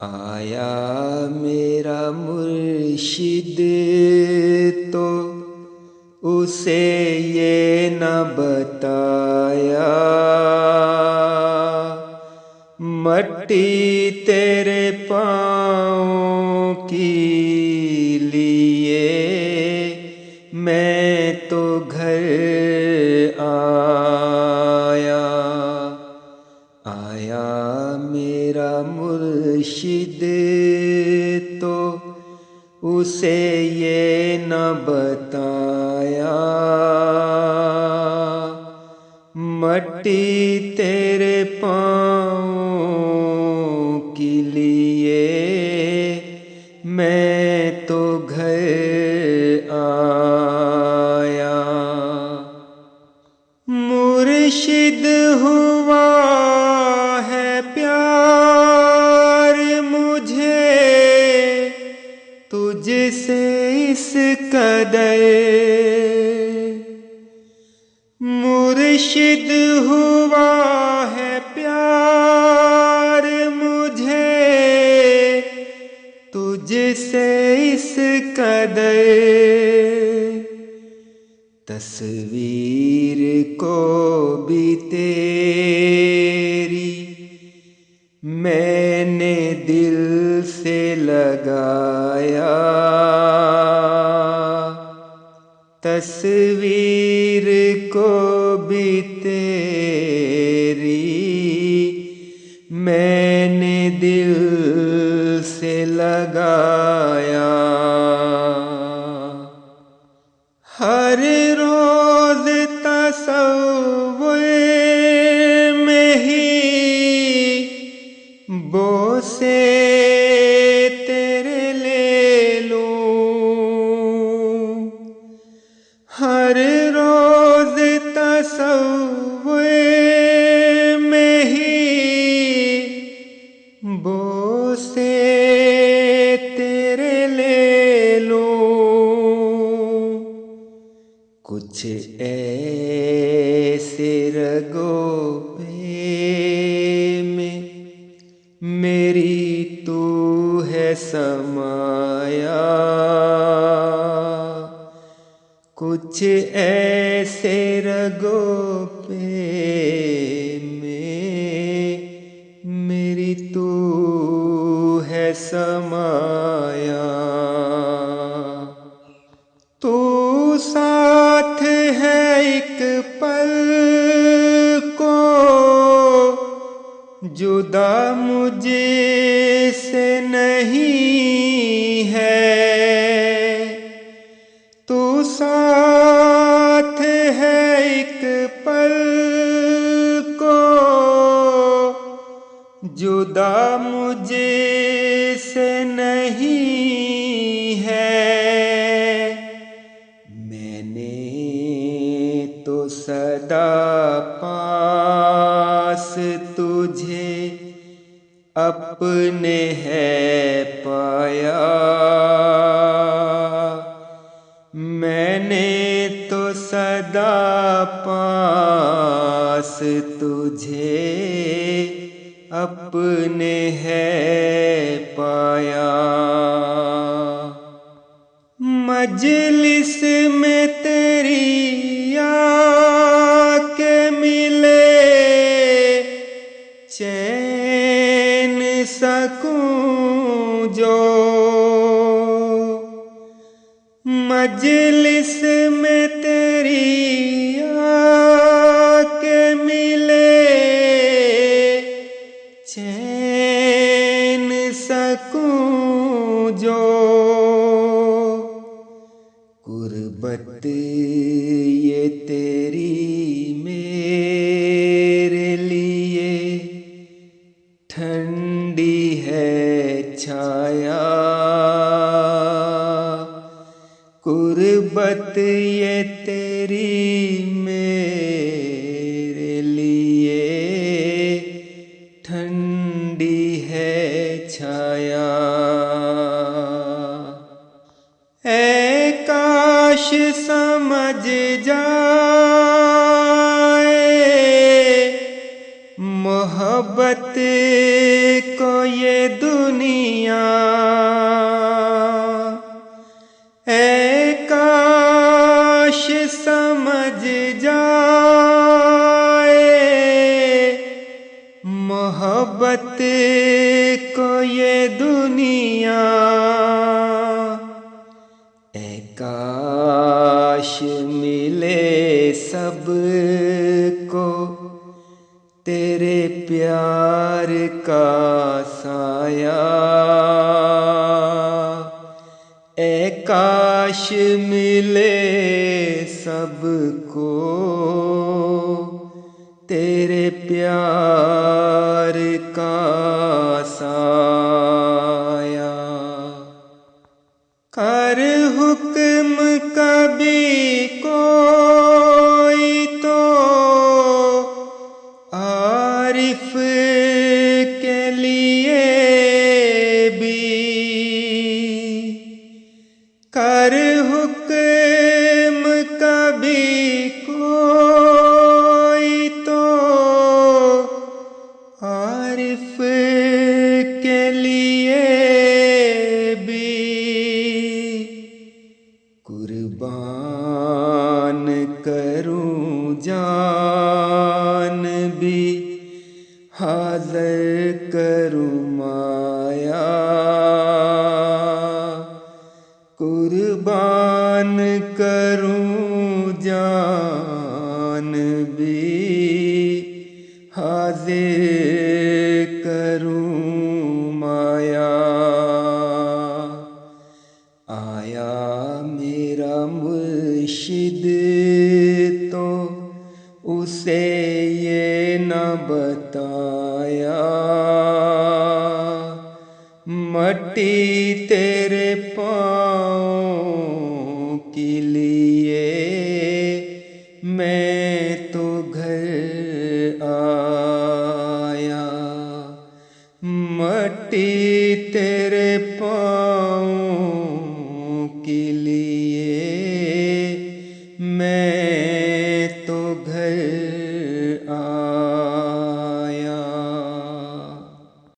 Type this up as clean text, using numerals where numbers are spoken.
آیا میرا مرشد تو اسے یہ نہ بتایا، مٹی تیرے پاؤں کی لیے میں تو گھر آیا میرا مرشد تو اسے یہ نہ بتایا، مٹی تیرے پاؤں کی لیے میں تو گھر آیا۔ مرشد ہوا ہے پیار مجھے تجھ سے اس قدر، مرشد ہوا ہے پیار مجھے تجھ سے اس قدر، تصویر کو بھی تیری میں نے دل سے لگایا، تصویر کو بھی تیری میں نے دل سے لگایا، ہر روز تصور میں ہی بوسے تیرے لے لوں، ہر روز تصور میں ہی بوسے تیرے لے لوں، کچھ ایسے رگوں پہ میں میری تو ہے سمایا، کچھ ایسے رگوں پہ میں میری تو ہے سمایا، تو ساتھ ہے ایک پل کو جدا مجھ سے نہیں ہے، تو ساتھ ہے ایک پل کو جدا مجھ سے نہیں ہے، میں نے تو سدا پاس تجھے اپنے ہے پایا، میں نے تو سدا پاس تجھے اپنے ہے پایا، مجلس میں تیری آ کے ملے چین سکوں جو، مجلس میں تیری آ کے ملے چین سکوں جو، قربت یہ تیری میرے لیے ٹھنڈی ہے چھایا، قربت یہ تیری میرے لیے ٹھنڈی ہے چھایا، اے کاش سمجھ جائے محبت کو یہ دنیا، اے کاش سمجھ جائے محبت کو یہ دنیا، اے کاش ملے سب کو تیرے پیار کا سایہ، اے کاش ملے سب کو تیرے پیار کا سایہ۔ کر حکم کبھی کوئی تو عارف کے لیے بھی، کر حکم کبھی کوئی تو عارف کے لیے بھی، قربان کروں جان بھی حاضر کروں مایا، قربان کروں جان بھی حاضر کروں مایا۔ آیا میرا مرشد تو اسے یہ نہ بتایا، مٹی تیرے پاؤں کے لیے میں تو گھر آیا، مٹی تیرے پاؤں